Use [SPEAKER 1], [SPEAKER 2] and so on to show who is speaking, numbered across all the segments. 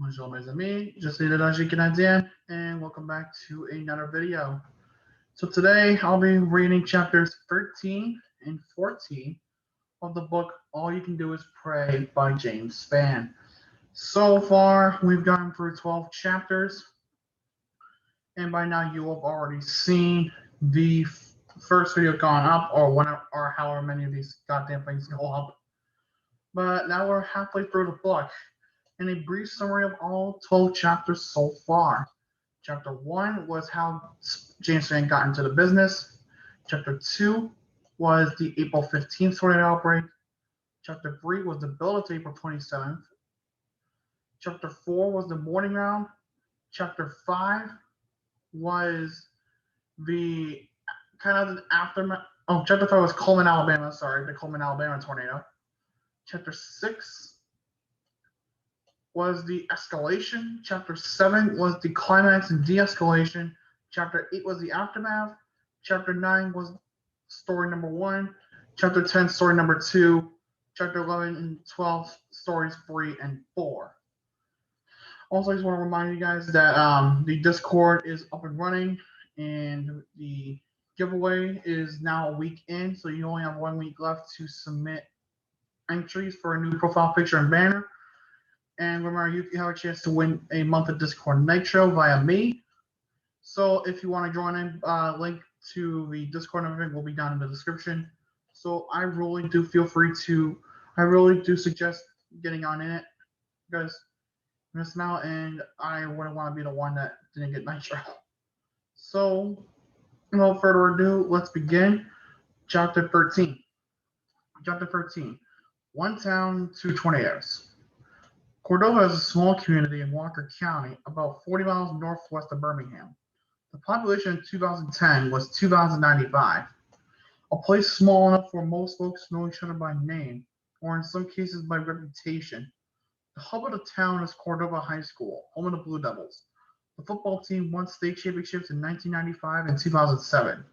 [SPEAKER 1] Bonjour mes amis, je suis l'Illogical Canadien, and welcome back to another video. So today I'll be reading chapters 13 and 14 of the book All You Can Do Is Pray by James Spann. So far we've gone through 12 chapters, and by now you have already seen the first video gone up, or whenever, or however many of these goddamn things go up. But now we're halfway through the book, and a brief summary of all 12 chapters so far. Chapter 1 was how James Spann got into the business. Chapter 2 was the April 15th tornado outbreak. Chapter 3 was the build-up to April 27th. Chapter 4 was the morning round. Chapter 5 was the kind of the aftermath. Oh, Chapter 5 was Coleman, Alabama. Sorry, the Coleman, Alabama tornado. Chapter 6 was the escalation. Chapter 7 was the climax and de-escalation. Chapter 8 was the aftermath. Chapter 9 was story number 1. Chapter 10, story number 2. Chapter 11 and 12, stories 3 and 4. Also, I just want to remind you guys that the Discord is up and running, and the giveaway is now a week in, so you only have 1 week left to submit entries for a new profile picture and banner. And remember, you have a chance to win a month of Discord Nitro via me. So if you want to join in, link to the Discord and everything will be down in the description. So I really do suggest getting on in it, because you're missing out, and I wouldn't want to be the one that didn't get Nitro. So without further ado, let's begin. Chapter 13. Chapter 13. One town, 2 tornadoes. Cordova is a small community in Walker County, about 40 miles northwest of Birmingham. The population in 2010 was 2,095, a place small enough for most folks to know each other by name, or in some cases by reputation. The hub of the town is Cordova High School, home of the Blue Devils. The football team won state championships in 1995 and 2007.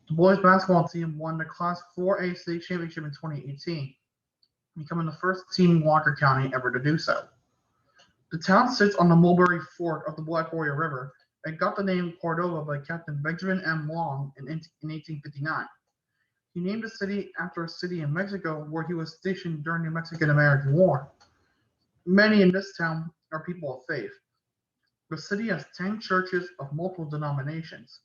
[SPEAKER 1] The boys basketball team won the Class 4A state championship in 2018, becoming the first team in Walker County ever to do so. The town sits on the Mulberry Fork of the Black Warrior River and got the name Cordova by Captain Benjamin M. Long in 1859. He named the city after a city in Mexico where he was stationed during the Mexican-American War. Many in this town are people of faith. The city has 10 churches of multiple denominations.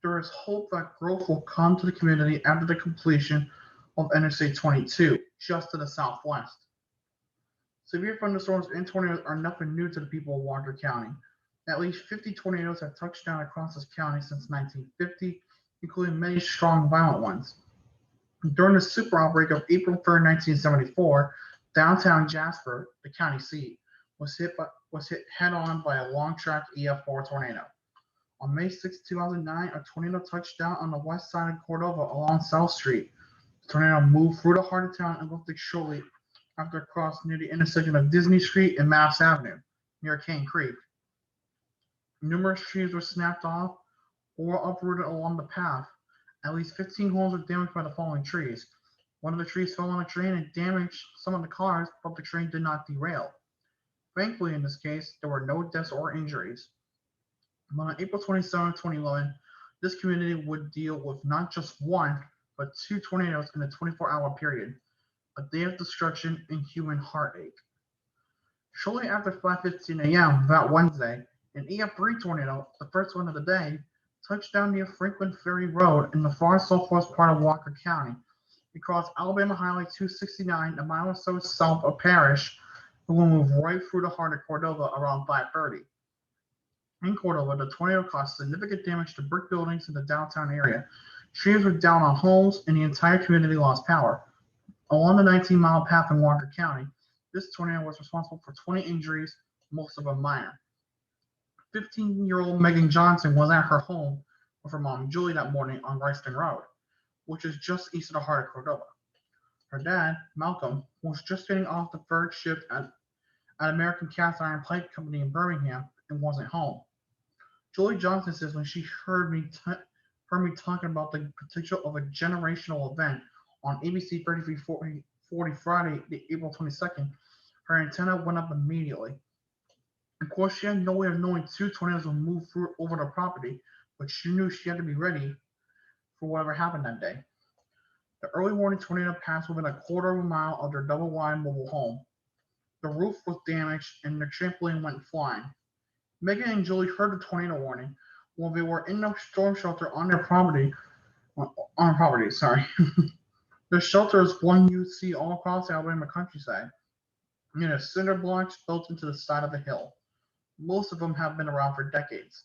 [SPEAKER 1] There is hope that growth will come to the community after the completion of Interstate 22, just to the southwest. Severe thunderstorms and tornadoes are nothing new to the people of Walker County. At least 50 tornadoes have touched down across this county since 1950, including many strong, violent ones. During the super outbreak of April 3rd, 1974, downtown Jasper, the county seat, was hit head-on by a long-track EF4 tornado. On May 6, 2009, a tornado touched down on the west side of Cordova along South Street. The tornado moved through the heart of town and lifted shortly after it crossed near the intersection of Disney Street and Mass Avenue, near Cane Creek. Numerous trees were snapped off or uprooted along the path. At least 15 homes were damaged by the falling trees. One of the trees fell on a train and damaged some of the cars, but the train did not derail. Thankfully, in this case, there were no deaths or injuries. But on April 27, 2011, this community would deal with not just one, but 2 tornadoes in a 24-hour period. A day of destruction and human heartache. Shortly after 5:15 a.m. that Wednesday, an EF3 tornado, the first one of the day, touched down near Franklin Ferry Road in the far southwest part of Walker County. It crossed Alabama Highway 269 a mile or so south of Parrish, and will move right through the heart of Cordova around 5:30. In Cordova, the tornado caused significant damage to brick buildings in the downtown area. Trees were down on homes, and the entire community lost power. Along the 19-mile path in Walker County, this tornado was responsible for 20 injuries, most of them minor. 15-year-old Megan Johnson was at her home with her mom Julie that morning on Royston Road, which is just east of the heart of Cordova. Her dad, Malcolm, was just getting off the third shift at American Cast Iron Pipe Company in Birmingham and wasn't home. Julie Johnson says when she heard me talking about the potential of a generational event on ABC 3340 Friday, April 22nd, her antenna went up immediately. Of course, she had no way of knowing two tornadoes would move through over the property, but she knew she had to be ready for whatever happened that day. The early warning tornado passed within a quarter of a mile of their double-wide mobile home. The roof was damaged and their trampoline went flying. Megan and Julie heard the tornado warning while they were in the storm shelter on their property. On property, sorry. The shelter is one you see all across the Alabama countryside, near the cinder blocks built into the side of the hill. Most of them have been around for decades,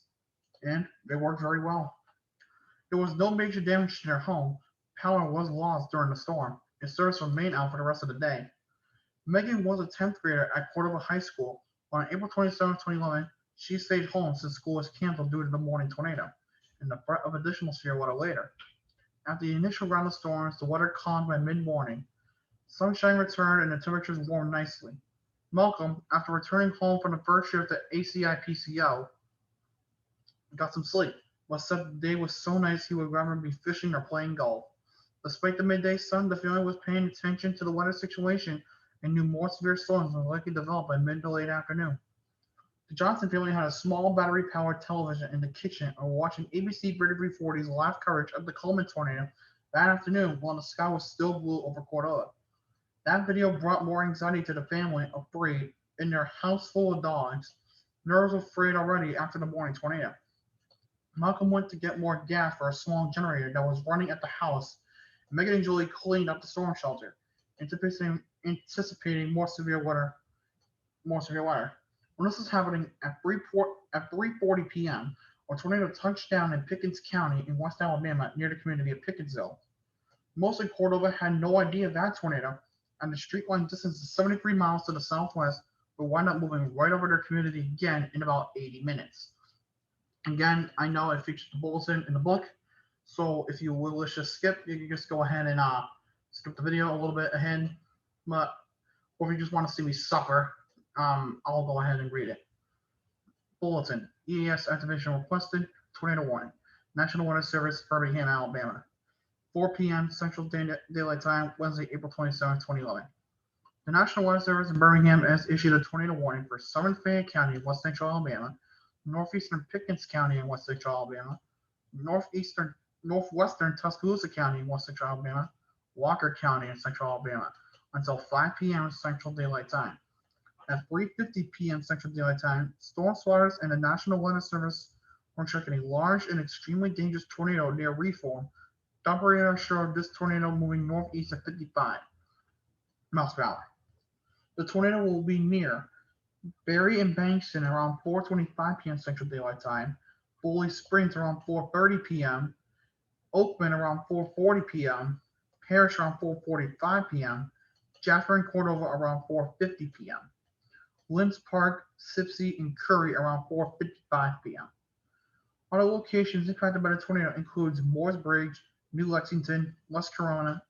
[SPEAKER 1] and they work very well. There was no major damage to their home. Power was lost during the storm, and service remained out for the rest of the day. Megan was a 10th grader at Cordova High School. On April 27, 2011, she stayed home since school was canceled due to the morning tornado and the threat of additional severe weather later. After the initial round of storms, the weather calmed by mid-morning. Sunshine returned and the temperatures warmed nicely. Malcolm, after returning home from the first shift at ACIPCO, got some sleep, but said the day was so nice he would rather be fishing or playing golf. Despite the midday sun, the family was paying attention to the weather situation and knew more severe storms were likely to develop by mid to late afternoon. The Johnson family had a small battery-powered television in the kitchen and were watching ABC 3340's live coverage of the Coleman tornado that afternoon while the sky was still blue over Cordova. That video brought more anxiety to the family of three in their house full of dogs, nerves were frayed already after the morning tornado. Malcolm went to get more gas for a small generator that was running at the house, and Megan and Julie cleaned up the storm shelter, anticipating more severe weather. When this was happening at 3:40 p.m., a tornado touched down in Pickens County in West Alabama near the community of Pickensville. Most of Cordova had no idea that tornado, and the street line distance is 73 miles to the southwest, would wind up moving right over their community again in about 80 minutes. Again, I know it features the bulletin in the book, so if you will just skip, you can just go ahead and skip the video a little bit ahead. But or if you just want to see me suffer, I'll go ahead and read it. Bulletin: EAS activation requested. Tornado warning. National Weather Service, Birmingham, Alabama. 4 p.m. Central Daylight Time, Wednesday, April 27, 2011. The National Weather Service in Birmingham has issued a tornado warning for southern Fayette County, West Central Alabama, northeastern Pickens County in West Central Alabama, northwestern Tuscaloosa County in West Central Alabama, Walker County in Central Alabama, until 5 p.m. Central Daylight Time. At 3:50 p.m. Central Daylight Time, storm spotters and the National Weather Service were tracking a large and extremely dangerous tornado near Reform. Top radar showed this tornado moving northeast at 55 miles per hour. The tornado will be near Barry and Bankston around 4:25 p.m. Central Daylight Time, Foley Springs around 4:30 p.m., Oakman around 4:40 p.m., Parrish around 4:45 p.m., Jasper and Cordova around 4:50 p.m., Limbs Park, Sipsey, and Curry around 4:55 p.m. Other locations impacted by the tornado includes Moores Bridge, New Lexington, West Corona,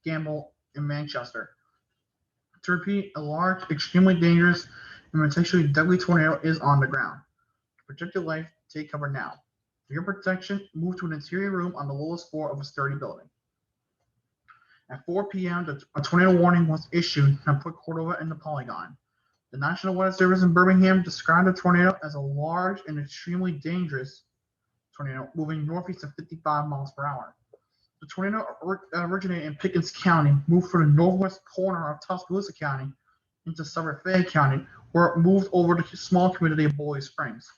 [SPEAKER 1] Gamble, and Manchester. To repeat, a large, extremely dangerous, and potentially deadly tornado is on the ground. To protect your life, take cover now. For your protection, move to an interior room on the lowest floor of a sturdy building. At 4 p.m., a tornado warning was issued and put Cordova in the polygon. The National Weather Service in Birmingham described the tornado as a large and extremely dangerous tornado moving northeast at 55 miles per hour. The tornado originated in Pickens County, moved from the northwest corner of Tuscaloosa County into southern Fayette County, where it moved over the small community of Foley Springs.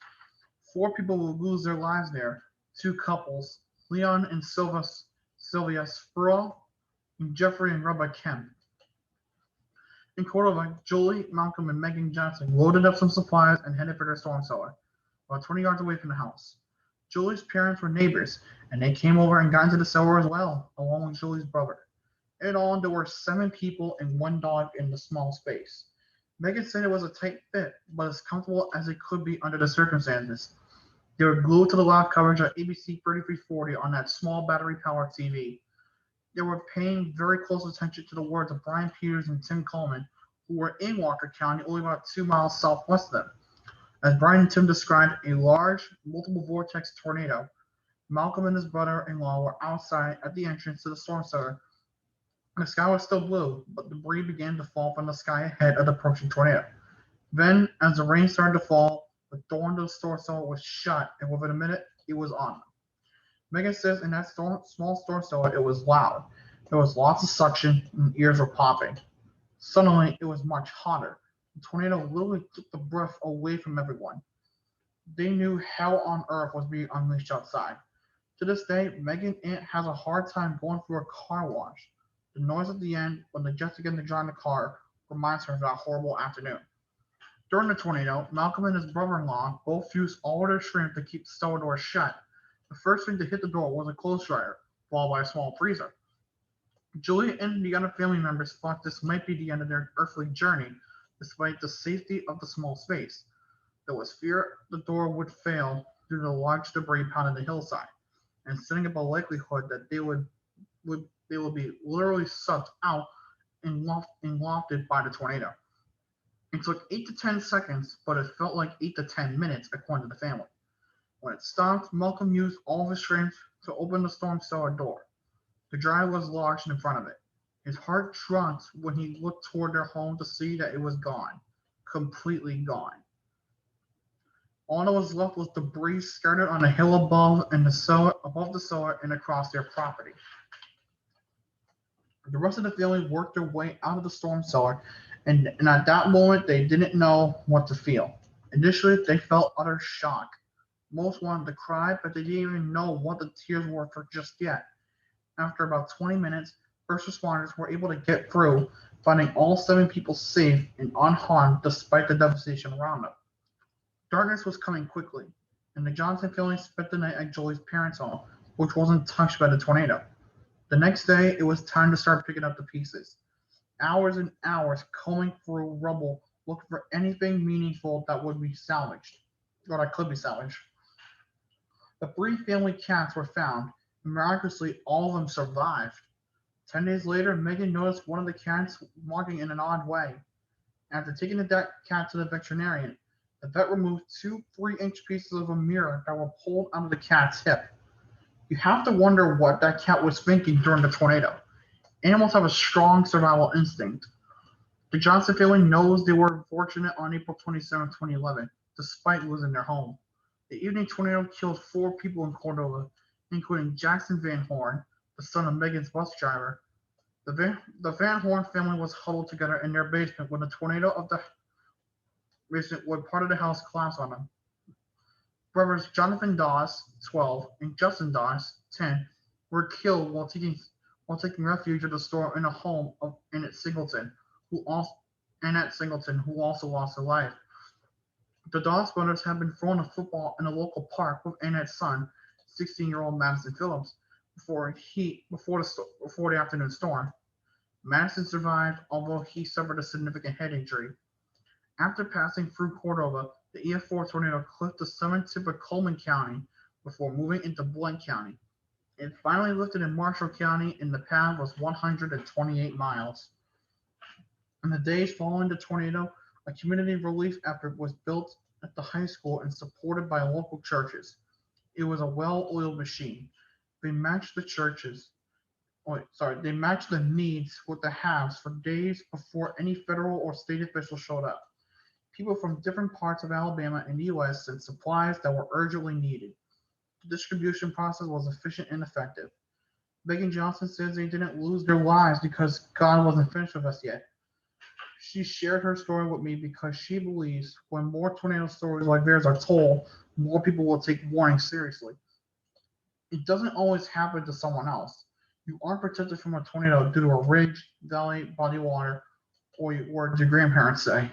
[SPEAKER 1] 4 people will lose their lives there. 2 couples, Leon and Sylvia Spruill, and Jeffrey and Rebecca Kemp. In Cordova, Julie, Malcolm, and Megan Johnson loaded up some supplies and headed for their storm cellar, about 20 yards away from the house. Julie's parents were neighbors, and they came over and got into the cellar as well, along with Julie's brother. In all, there were 7 people and 1 dog in the small space. Megan said it was a tight fit, but as comfortable as it could be under the circumstances. They were glued to the live coverage of ABC 3340 on that small battery-powered TV. They were paying very close attention to the words of Brian Peters and Tim Coleman, who were in Walker County, only about 2 miles southwest of them. As Brian and Tim described a large, multiple vortex tornado, Malcolm and his brother-in-law were outside at the entrance to the storm cellar. The sky was still blue, but debris began to fall from the sky ahead of the approaching tornado. Then, as the rain started to fall, the door into the store cellar was shut, and within a minute, it was on. Megan says in that small store cellar, it was loud. There was lots of suction, and ears were popping. Suddenly, it was much hotter. The tornado literally took the breath away from everyone. They knew hell on earth was being unleashed outside. To this day, Megan Ant has a hard time going through a car wash. The noise at the end when the jets begin to drive the car reminds her of that horrible afternoon. During the tornado, Malcolm and his brother-in-law both used all their strength to keep the cellar door shut. The first thing to hit the door was a clothes dryer, followed by a small freezer. Julia and the other family members thought this might be the end of their earthly journey, despite the safety of the small space. There was fear the door would fail due to the large debris pounding the hillside, and setting up a likelihood that they would be literally sucked out and lofted by the tornado. It took 8 to 10 seconds, but it felt like 8 to 10 minutes, according to the family. When it stopped, Malcolm used all of his strength to open the storm cellar door. The dryer was large in front of it. His heart dropped when he looked toward their home to see that it was gone, completely gone. All that was left was debris scattered on the hill above the cellar and across their property. The rest of the family worked their way out of the storm cellar, and at that moment they didn't know what to feel. Initially, they felt utter shock. Most wanted to cry, but they didn't even know what the tears were for just yet. After about 20 minutes, first responders were able to get through, finding all 7 people safe and unharmed despite the devastation around them. Darkness was coming quickly, and the Johnson family spent the night at Julie's parents' home, which wasn't touched by the tornado. The next day, it was time to start picking up the pieces. Hours and hours combing through rubble looking for anything meaningful that would be salvaged, or that could be salvaged. The 3 family cats were found, and miraculously, all of them survived. 10 days later, Megan noticed one of the cats walking in an odd way. After taking the cat to the veterinarian, the vet removed 2 3-inch pieces of a mirror that were pulled out of the cat's hip. You have to wonder what that cat was thinking during the tornado. Animals have a strong survival instinct. The Johnson family knows they were fortunate on April 27, 2011, despite losing their home. The evening tornado killed 4 people in Cordova, including Jackson Van Horn, the son of Megan's bus driver. The Van Horn family was huddled together in their basement when the tornado of the basement when part of the house collapsed on them. Brothers Jonathan Dawes, 12, and Justin Dawes, 10, were killed while taking refuge at the store in a home of who also Annette Singleton, who also lost her life. The Dawes brothers had been throwing a football in a local park with Annette's son, 16-year-old Madison Phillips, before the afternoon storm. Madison survived, although he suffered a significant head injury. After passing through Cordova, the EF4 tornado clipped the southern tip of Coleman County before moving into Blount County. It finally lifted in Marshall County, and the path was 128 miles. In the days following the tornado, a community relief effort was built at the high school and supported by local churches. It was a well-oiled machine. They matched the needs with the haves for days before any federal or state official showed up. People from different parts of Alabama and the U.S. sent supplies that were urgently needed. The distribution process was efficient and effective. Megan Johnson says they didn't lose their lives because God wasn't finished with us yet. She shared her story with me because she believes when more tornado stories like theirs are told, more people will take warning seriously. It doesn't always happen to someone else. You aren't protected from a tornado due to a ridge, valley, body of water, or what your grandparents say.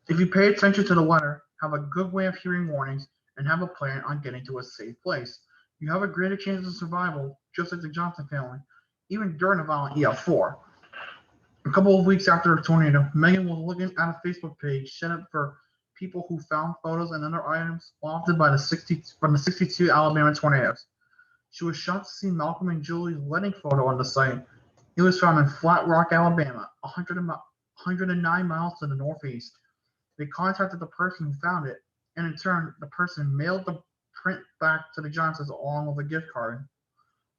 [SPEAKER 1] If you pay attention to the weather, have a good way of hearing warnings, and have a plan on getting to a safe place, you have a greater chance of survival, just like the Johnson family, even during a violent EF4. A couple of weeks after the tornado, Megan was looking at a Facebook page set up for people who found photos and other items lofted from the 62 Alabama tornadoes. She was shocked to see Malcolm and Julie's wedding photo on the site. It was found in Flat Rock, Alabama, 109 miles to the northeast. They contacted the person who found it, and in turn, the person mailed the print back to the Johnsons along with a gift card.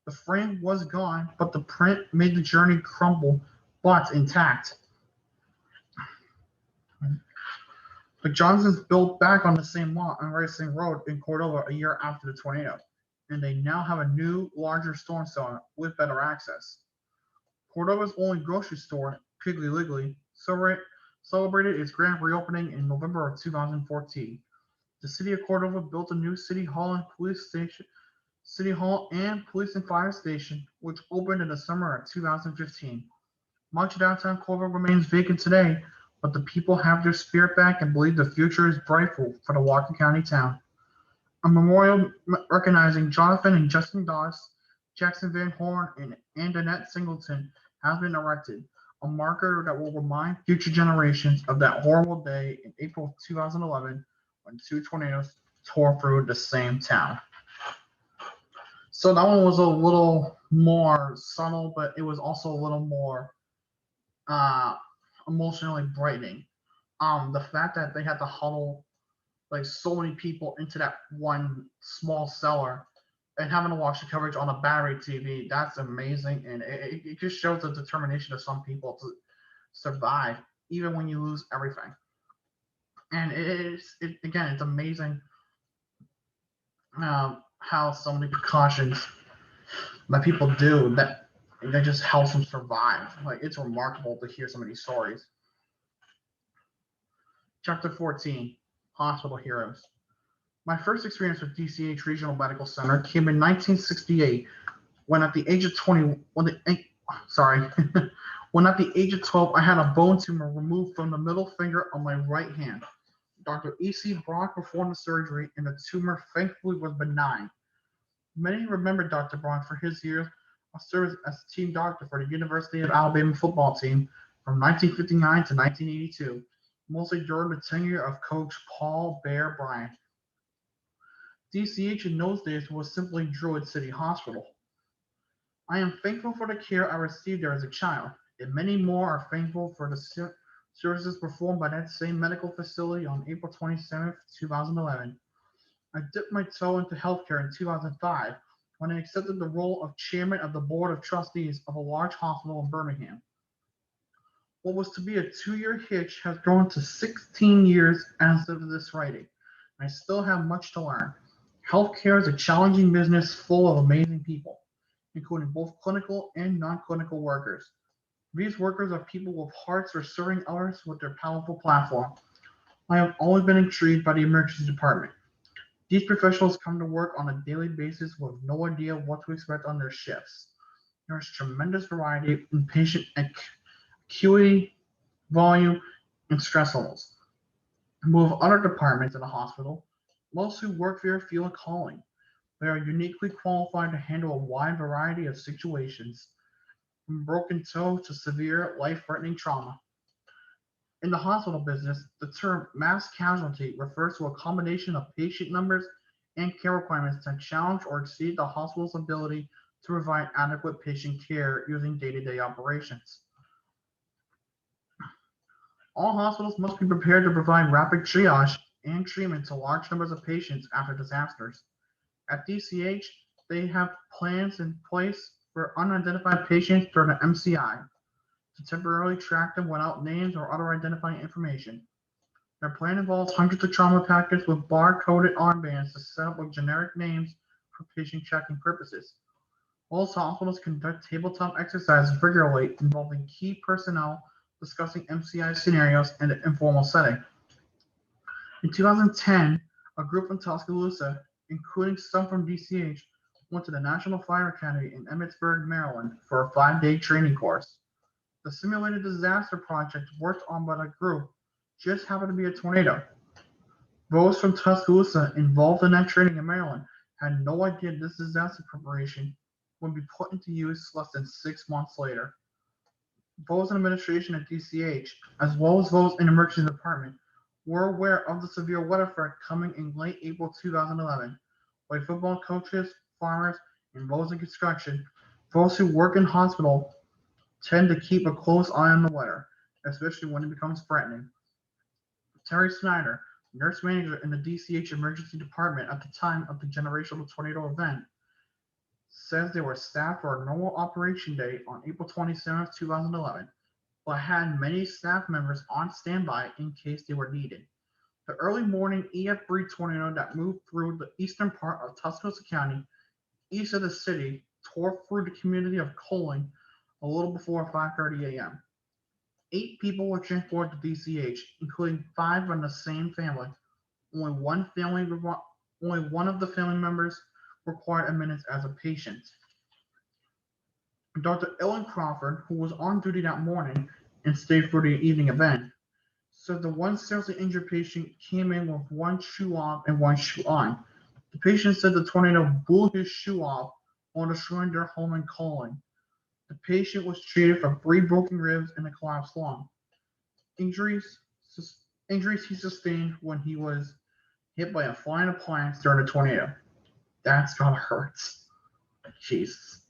[SPEAKER 1] The frame was gone, but the print made the journey crumble, but intact. The Johnsons built back on the same lot on Racing Road in Cordova a year after the tornado, and they now have a new, larger storm cellar with better access. Cordova's only grocery store, Piggly Wiggly, celebrated its grand reopening in November of 2014. The city of Cordova built a new city hall and police and fire station, which opened in the summer of 2015. Much of downtown Cordova remains vacant today, but the people have their spirit back and believe the future is bright for the Walker County town. A memorial recognizing Jonathan and Justin Doss, Jackson Van Horn, and Annette Singleton has been erected, a marker that will remind future generations of that horrible day in April of 2011 when two tornadoes tore through the same town. So that one was a little more subtle, but it was also a little more uh, emotionally brightening. The fact that they had to huddle like so many people into that one small cellar and having to watch the coverage on a battery TV, that's amazing. And it just shows the determination of some people to survive, even when you lose everything. And again, it's amazing how so many precautions that people do that just helps them survive. Like, it's remarkable to hear some of these stories. Chapter 14, Hospital Heroes. My first experience with DCH Regional Medical Center came in 1968 when at the age of 20, sorry, when at the age of 12, I had a bone tumor removed from the middle finger on my right hand. Dr. E.C. Brock performed the surgery, and the tumor thankfully was benign. Many remember Dr. Brock for his years of service as team doctor for the University of Alabama football team from 1959 to 1982, mostly during the tenure of Coach Paul Bear Bryant. DCH in those days was simply Druid City Hospital. I am thankful for the care I received there as a child, and many more are thankful for the services performed by that same medical facility on April 27, 2011. I dipped my toe into healthcare in 2005 when I accepted the role of chairman of the board of trustees of a large hospital in Birmingham. What was to be a 2-year hitch has grown to 16 years as of this writing. I still have much to learn. Healthcare is a challenging business full of amazing people, including both clinical and non-clinical workers. These workers are people with hearts for serving others with their powerful platform. I have always been intrigued by the emergency department. These professionals come to work on a daily basis with no idea what to expect on their shifts. There is tremendous variety in patient acuity, volume, and stress levels. With other departments in the hospital, most who work there feel a calling. They are uniquely qualified to handle a wide variety of situations, from broken toe to severe life-threatening trauma. In the hospital business, the term mass casualty refers to a combination of patient numbers and care requirements that challenge or exceed the hospital's ability to provide adequate patient care using day-to-day operations. All hospitals must be prepared to provide rapid triage and treatment to large numbers of patients after disasters. At DCH, they have plans in place for unidentified patients during the MCI to temporarily track them without names or other identifying information. Their plan involves hundreds of trauma packets with bar-coded armbands to set up with generic names for patient checking purposes. Most hospitals conduct tabletop exercises regularly involving key personnel discussing MCI scenarios in an informal setting. In 2010, a group from Tuscaloosa, including some from DCH, went to the National Fire Academy in Emmitsburg, Maryland for a 5-day training course. The simulated disaster project worked on by the group just happened to be a tornado. Those from Tuscaloosa involved in that training in Maryland had no idea this disaster preparation would be put into use less than 6 months later. Those in administration at DCH, as well as those in the emergency department, were aware of the severe weather threat coming in late April 2011. Like football coaches, farmers, and those in construction, those who work in hospital tend to keep a close eye on the weather, especially when it becomes threatening. Terry Snyder, nurse manager in the DCH emergency department at the time of the generational tornado event, says they were staffed for a normal operation day on April 27, 2011, but had many staff members on standby in case they were needed. The early morning EF3 tornado that moved through the eastern part of Tuscaloosa County, east of the city, tore through the community of Coling a little before 5:30 a.m. 8 people were transported to DCH, including 5 from the same family. Only only one of the family members required admittance as a patient. Dr. Ellen Crawford, who was on duty that morning and stayed for the evening event, said the one seriously injured patient came in with one shoe off and one shoe on. The patient said the tornado blew his shoe off while destroying their home in Coling. The patient was treated for 3 broken ribs and a collapsed lung. Injuries, injuries he sustained when he was hit by a flying appliance during a tornado. That's gotta hurt. Jesus.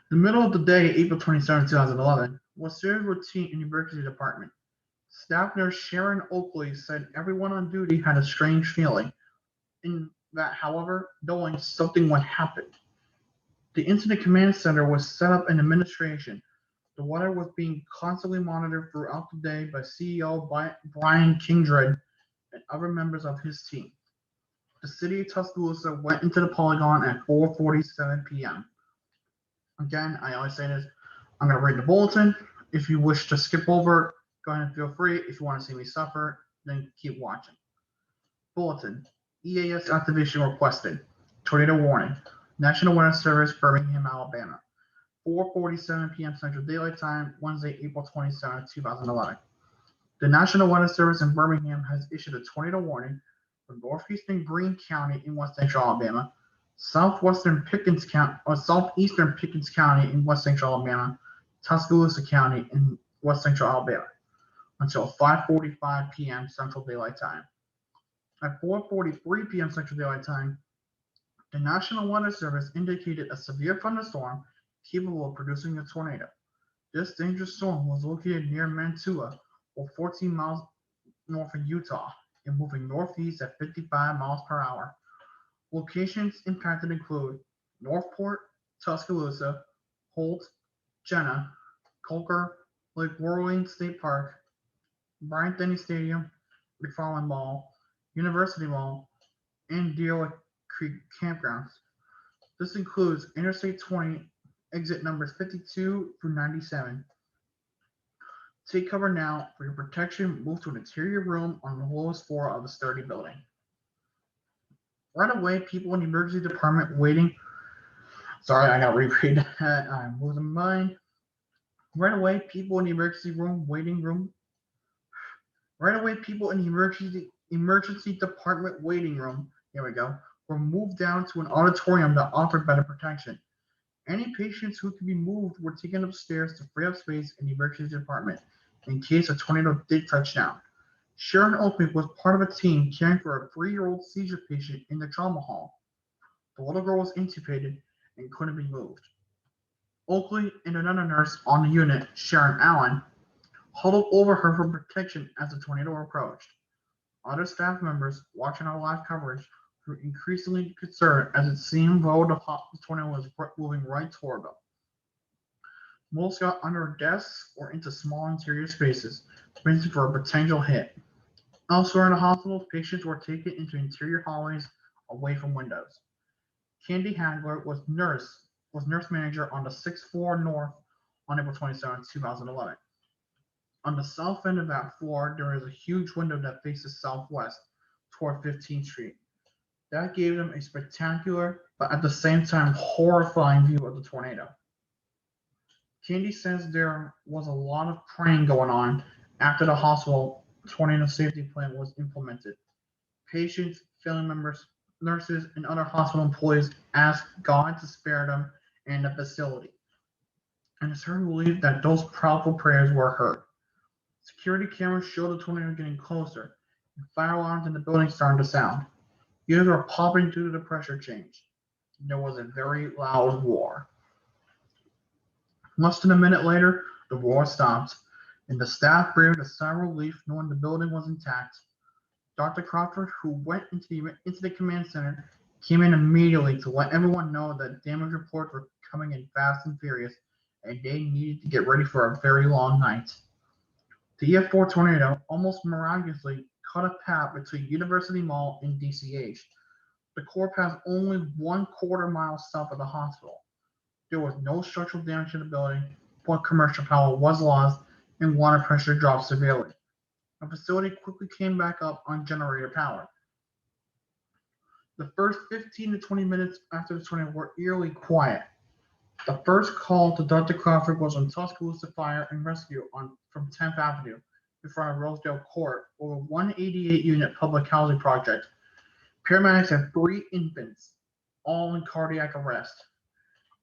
[SPEAKER 1] The middle of the day, April 27, 2011, was serious routine in the emergency department. Staff nurse Sharon Oakley said everyone on duty had a strange feeling, in that, however, knowing something would happen. The incident command center was set up in administration. The weather was being constantly monitored throughout the day by CEO Brian Kindred and other members of his team. The city of Tuscaloosa went into the Polygon at 4:47 p.m. Again, I always say this, I'm going to read the bulletin. If you wish to skip over, go ahead and feel free. If you want to see me suffer, then keep watching. Bulletin. EAS activation requested. Tornado warning. National Weather Service, Birmingham, Alabama. 4:47 p.m. Central Daylight Time, Wednesday, April 27, 2011. The National Weather Service in Birmingham has issued a tornado warning for northeastern Greene County in west central Alabama, southeastern Pickens County in west central Alabama, Tuscaloosa County in west central Alabama, until 5:45 p.m. Central Daylight Time. At 4:43 p.m. Central Daylight Time, the National Weather Service indicated a severe thunderstorm capable of producing a tornado. This dangerous storm was located near Mantua, or 14 miles north of Utah, and moving northeast at 55 miles per hour. Locations impacted include Northport, Tuscaloosa, Holt, Jenna, Colker, Lake Whirling State Park, Bryant-Denny Stadium, McFarland Mall, University Mall, and Deer Creek campgrounds. This includes Interstate 20, exit numbers 52 through 97. Take cover now. For your protection, move to an interior room on the lowest floor of the sturdy building. Right away, people in the emergency department waiting. Sorry, I gotta reread that. I'm losing my mind. Right away, people in the emergency room, waiting room. Right away, people in the emergency department waiting room. Here we go. Were moved down to an auditorium that offered better protection. Any patients who could be moved were taken upstairs to free up space in the emergency department in case a tornado did touch down. Sharon Oakley was part of a team caring for a 3-year-old seizure patient in the trauma hall. The little girl was intubated and couldn't be moved. Oakley and another nurse on the unit, Sharon Allen, huddled over her for protection as the tornado approached. Other staff members watching our live coverage grew increasingly concerned as it seemed though the tornado was moving right toward them. Most got under desks or into small interior spaces, bracing for a potential hit. Elsewhere in the hospital, patients were taken into interior hallways away from windows. Candy Hagler was nurse manager on the 6th floor north on April 27, 2011. On the south end of that floor, there is a huge window that faces southwest toward 15th Street. That gave them a spectacular, but at the same time horrifying view of the tornado. Candy says there was a lot of praying going on after the hospital tornado safety plan was implemented. Patients, family members, nurses, and other hospital employees asked God to spare them and the facility. And it's her belief that those powerful prayers were heard. Security cameras showed the tornado getting closer, and fire alarms in the building started to sound. Ears were popping due to the pressure change. There was a very loud roar. Less than a minute later, the roar stopped, and the staff breathed a sigh of relief knowing the building was intact. Dr. Crawford, who went into the command center, came in immediately to let everyone know that damage reports were coming in fast and furious, and they needed to get ready for a very long night. The EF4 tornado almost miraculously cut a path between University Mall and DCH. The core passed only 1/4 mile south of the hospital. There was no structural damage to the building, but commercial power was lost and water pressure dropped severely. The facility quickly came back up on generator power. The first 15 to 20 minutes after the tornado were eerily quiet. The first call to Dr. Crawford was on Tuscaloosa Fire and Rescue from 10th Avenue in front of Rosedale Court over 188-unit public housing project. Paramedics had 3 infants, all in cardiac arrest.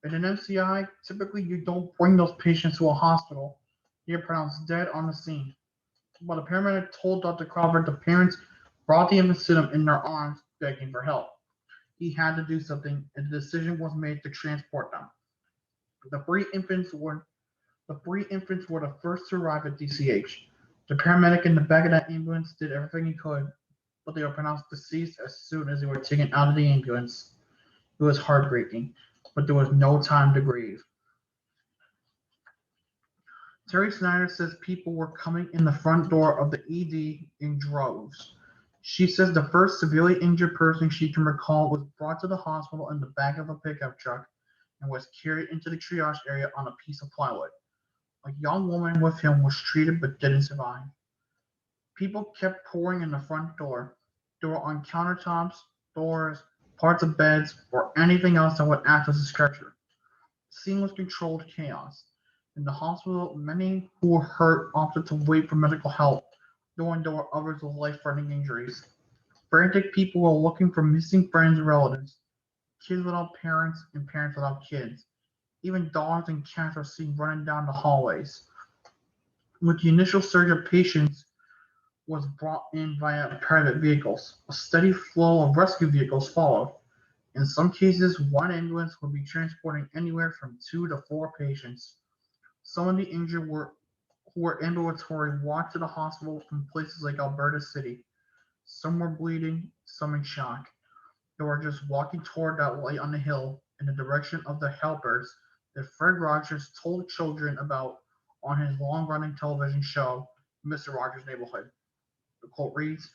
[SPEAKER 1] In an MCI, typically you don't bring those patients to a hospital. They're pronounced dead on the scene. But a paramedic told Dr. Crawford the parents brought the infants to him in their arms, begging for help. He had to do something, and the decision was made to transport them. The three infants were the first to arrive at DCH. The paramedic in the back of that ambulance did everything he could, but they were pronounced deceased as soon as they were taken out of the ambulance. It was heartbreaking, but there was no time to grieve. Terry Snyder says people were coming in the front door of the ED in droves. She says the first severely injured person she can recall was brought to the hospital in the back of a pickup truck and was carried into the triage area on a piece of plywood. A young woman with him was treated but didn't survive. People kept pouring in the front door. They were on countertops, doors, parts of beds, or anything else that would act as a structure. The scene was controlled chaos. In the hospital, many who were hurt opted to wait for medical help, knowing there were others with life-threatening injuries. Frantic people were looking for missing friends and relatives, kids without parents and parents without kids. Even dogs and cats were seen running down the hallways. With the initial surge of patients was brought in via private vehicles, a steady flow of rescue vehicles followed. In some cases, one ambulance would be transporting anywhere from 2 to 4 patients. Some of the injured who were ambulatory walked to the hospital from places like Alberta City. Some were bleeding, some in shock. They were just walking toward that light on the hill in the direction of the helpers that Fred Rogers told children about on his long-running television show, Mr. Rogers' Neighborhood. The quote reads,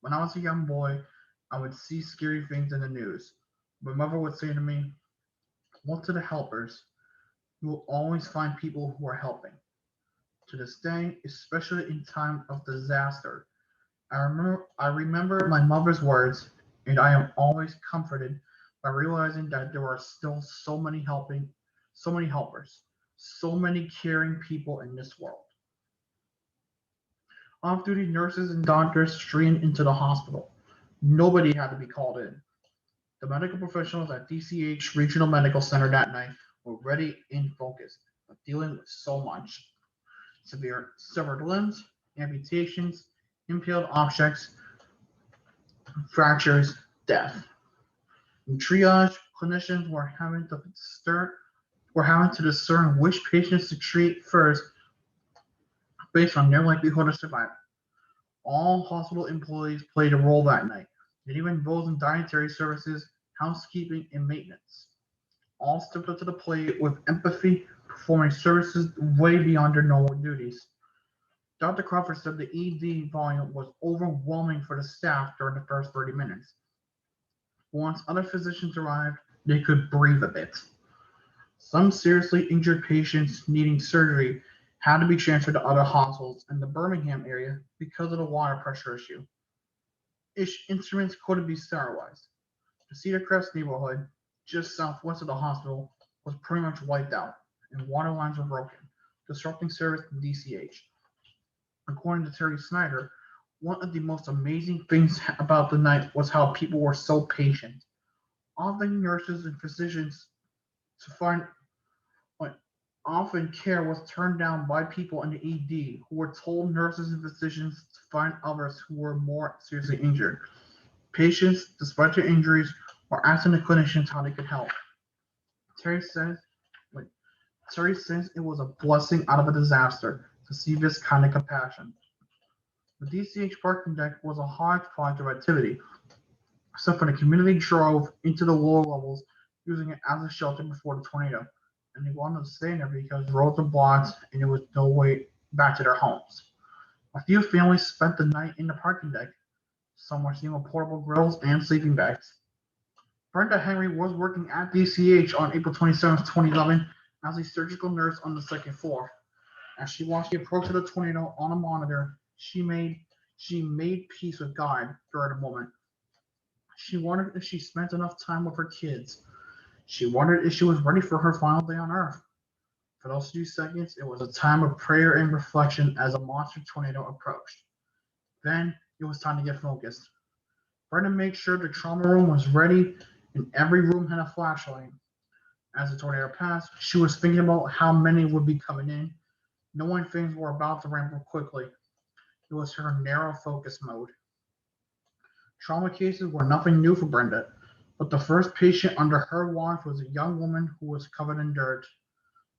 [SPEAKER 1] "When I was a young boy, I would see scary things in the news. My mother would say to me, 'Look to the helpers. You will always find people who are helping.' To this day, especially in time of disaster, I remember my mother's words, and I am always comforted by realizing that there are still so many helpers, so many caring people in this world." Off-duty nurses and doctors streamed into the hospital. Nobody had to be called in. The medical professionals at DCH Regional Medical Center that night were ready and focused, but dealing with so much. Severe severed limbs, amputations, impaled objects, fractures, death. In triage, clinicians were having to discern which patients to treat first based on their likelihood of survival. All hospital employees played a role that night, and even those in dietary services, housekeeping, and maintenance. All stepped up to the plate with empathy, performing services way beyond their normal duties. Dr. Crawford said the ED volume was overwhelming for the staff during the first 30 minutes. Once other physicians arrived, they could breathe a bit. Some seriously injured patients needing surgery had to be transferred to other hospitals in the Birmingham area because of the water pressure issue. Instruments couldn't be sterilized. The Cedar Crest neighborhood, just southwest of the hospital, was pretty much wiped out, and water lines were broken, disrupting service to DCH. According to Terry Snyder, one of the most amazing things about the night was how people were so patient. Often nurses and physicians to find like, often care was turned down by people in the ED who were told nurses and physicians to find others who were more seriously injured. Patients, despite their injuries, were asking the clinicians how they could help. Terry says, like, Terry says it was a blessing out of a disaster to see this kind of compassion. The DCH parking deck was a hodgepodge of activity, except for the community drove into the lower levels, using it as a shelter before the tornado, and they wanted to stay there because roads were blocked and there was no way back to their homes. A few families spent the night in the parking deck. Some were sleeping with portable grills and sleeping bags. Brenda Henry was working at DCH on April 27, 2011 as a surgical nurse on the second floor. As she watched the approach of the tornado on a monitor, she made peace with God during the moment. She wondered if she spent enough time with her kids. She wondered if she was ready for her final day on Earth. For those few seconds, it was a time of prayer and reflection as a monster tornado approached. Then it was time to get focused. Brenda made sure the trauma room was ready and every room had a flashlight. As the tornado passed, she was thinking about how many would be coming in, knowing things were about to ramp up quickly. It was her narrow focus mode. Trauma cases were nothing new for Brenda, but the first patient under her watch was a young woman who was covered in dirt.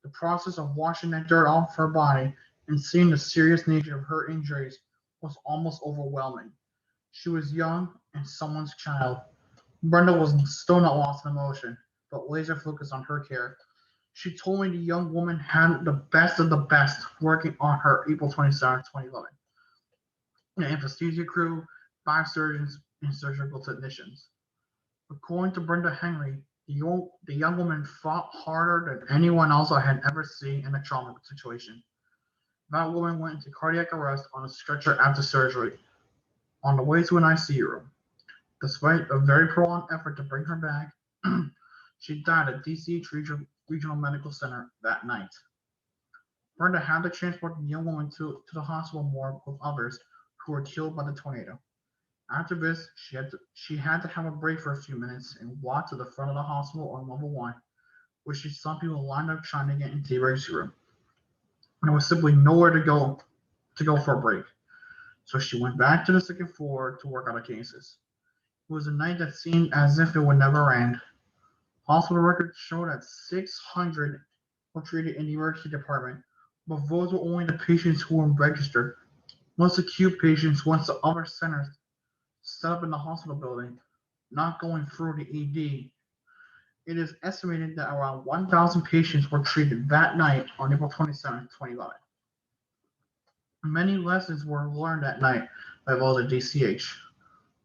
[SPEAKER 1] The process of washing that dirt off her body and seeing the serious nature of her injuries was almost overwhelming. She was young and someone's child. Brenda was still not lost in emotion, but laser focused on her care. She told me the young woman had the best of the best working on her April 27, 2011. An anesthesia crew, 5 surgeons, and surgical technicians. According to Brenda Henry, the young woman fought harder than anyone else I had ever seen in a trauma situation. That woman went into cardiac arrest on a stretcher after surgery, on the way to an ICU room. Despite a very prolonged effort to bring her back, she died at DCH Regional Medical Center that night. Brenda had to transport the young woman to the hospital morgue with others who were killed by the tornado. After this, she had to have a break for a few minutes and walk to the front of the hospital on level one, where she saw people lined up trying to get into the emergency room. There was simply nowhere to go for a break. So she went back to the second floor to work on the cases. It was a night that seemed as if it would never end. Hospital records show that 600 were treated in the emergency department, but those were only the patients who were registered. Most acute patients went to other centers set up in the hospital building, not going through the ED. It is estimated that around 1,000 patients were treated that night on April 27, 2011. Many lessons were learned that night by those at DCH.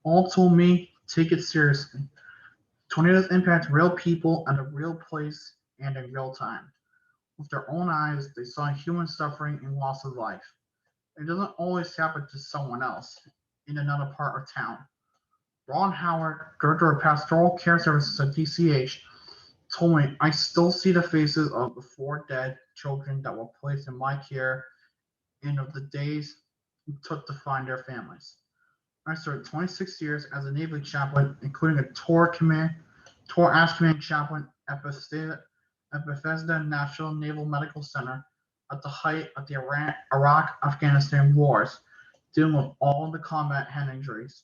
[SPEAKER 1] All told me take it seriously. Tornadoes impact real people at a real place and in real time. With their own eyes, they saw human suffering and loss of life. It doesn't always happen to someone else in another part of town. Ron Howard, Director of Pastoral Care Services at DCH, told me I still see the faces of the 4 dead children that were placed in my care and of the days it took to find their families. I served 26 years as a Navy chaplain, including a Tour Ask Command chaplain at Bethesda National Naval Medical Center at the height of the Iraq-Afghanistan wars, dealing with all the combat hand injuries.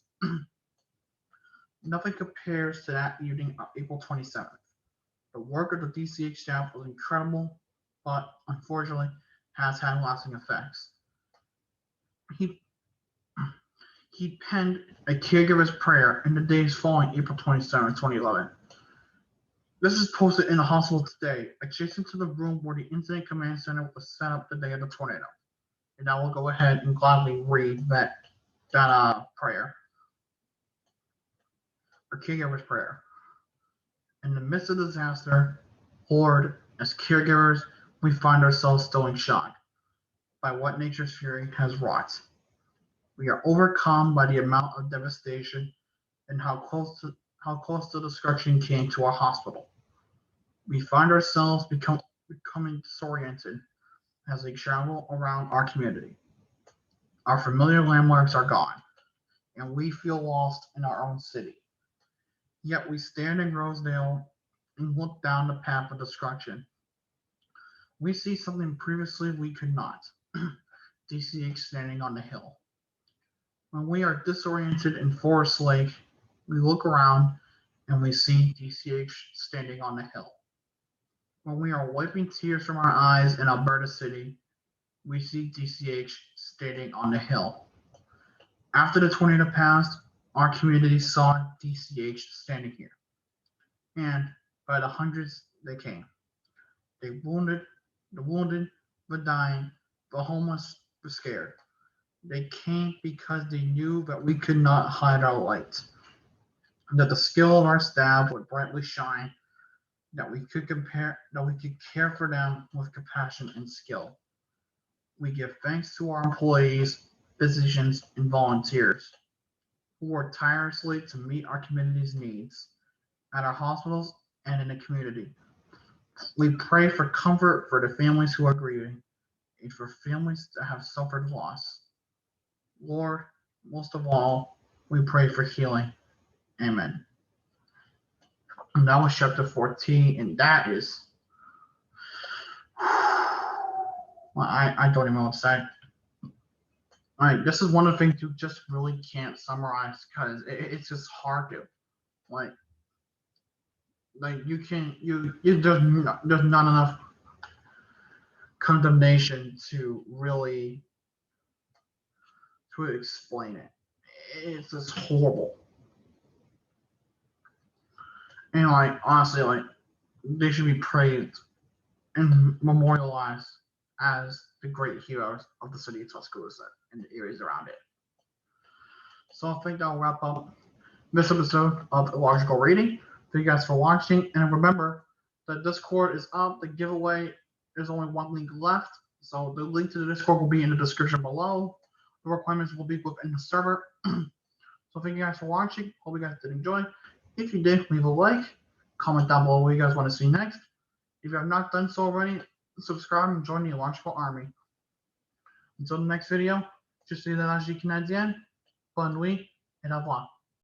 [SPEAKER 1] Nothing compares to that evening of April 27th. The work of the DCH staff was incredible, but unfortunately has had lasting effects. He he penned a caregiver's prayer in the days following April 27, 2011. This is posted in the hospital today, adjacent to the room where the incident command center was set up the day of the tornado. And I will go ahead and gladly read that prayer, or caregiver's prayer. In the midst of disaster, Lord, as caregivers, we find ourselves still in shock by what nature's fury has wrought. We are overcome by the amount of devastation and how close the destruction came to our hospital. We find ourselves becoming disoriented as we travel around our community. Our familiar landmarks are gone, and we feel lost in our own city. Yet we stand in Rosedale and look down the path of destruction. We see something previously we could not. DCH standing on the hill. When we are disoriented in Forest Lake, we look around and we see DCH standing on the hill. When we are wiping tears from our eyes in Alberta City, we see DCH standing on the hill. After the tornado passed, our community saw DCH standing here. And by the hundreds they came. The wounded, the dying, the homeless, the scared. They came because they knew that we could not hide our light, that the skill of our staff would brightly shine, that we could care for them with compassion and skill. We give thanks to our employees, physicians, and volunteers who work tirelessly to meet our community's needs at our hospitals and in the community. We pray for comfort for the families who are grieving and for families that have suffered loss. Lord, most of all, we pray for healing. Amen. And that was chapter 14, and that is, well, I don't even know what to say. This is one of the things you just really can't summarize because it's just hard to, like, you can, there's not enough condemnation to really to explain it. It's just horrible. And like honestly, like they should be praised and memorialized as the great heroes of the city of Tuscaloosa and the areas around it. So I think that'll wrap up this episode of Illogical Reading. Thank you guys for watching, and remember the Discord is up. The giveaway, there's only one link left, so the link to the Discord will be in the description below. The requirements will be within the server. So thank you guys for watching. Hope you guys did enjoy. If you did, leave a like, comment down below what you guys want to see next. If you have not done so already, subscribe and join the Illogical Army. Until the next video, je suis de la Canadienne. Bonne nuit et au revoir.